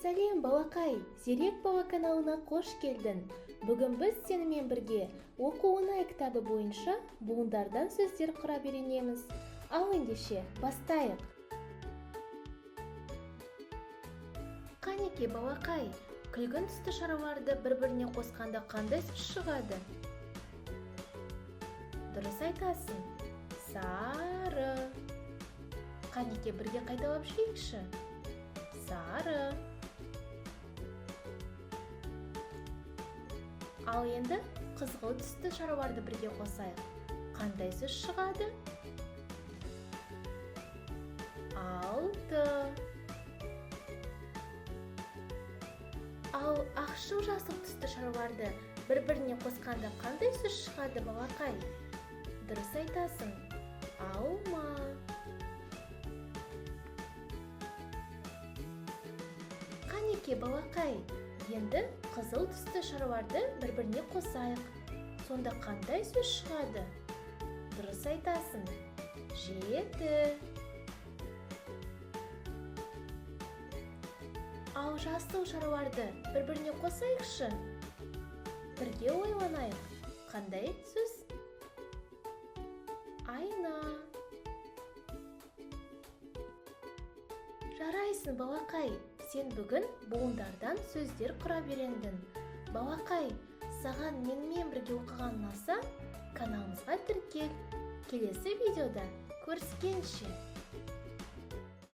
Сәлем балақай, Зерек бала каналына қош келдің. Бүгін біз сенімен бірге оқу оңай кітабы бойынша буындардан сөздер құра үйренеміз. Ал ендеше, бастайық. Қанеке балақай, күлгін түсті шараларды бір-біріне қосқанда қандай сөз шығады? Дұрыс айтасың. Сары. Қанеке бірге қайталап жүрейікші. Сары. Ал енді қызғылт түсті шараларды бірге қосайық. Қандай сөз шығады? Алты. Ал ақшыл жасыл түсті шараларды бір-біріне қосқанда қандай сөз шығады балақай? Дұрыс айтасың. Алма. Қанеке балақай, енді қызыл түсті шараларды бір-біріне қосайық. Сонда қандай сөз шығады? Дұрыс айтасың. Жеті. Ал жасыл шараларды бір-біріне қосайықшы. Бірге ойланайық. Қандай сөз? Айна. Жарайсың балақай, сен бүгін буындардан сөздер құра үйрендің. Балақай, саған менімен бірге оқыған ұнаса, каналымызға тіркел. Келесі видеода көріскенше.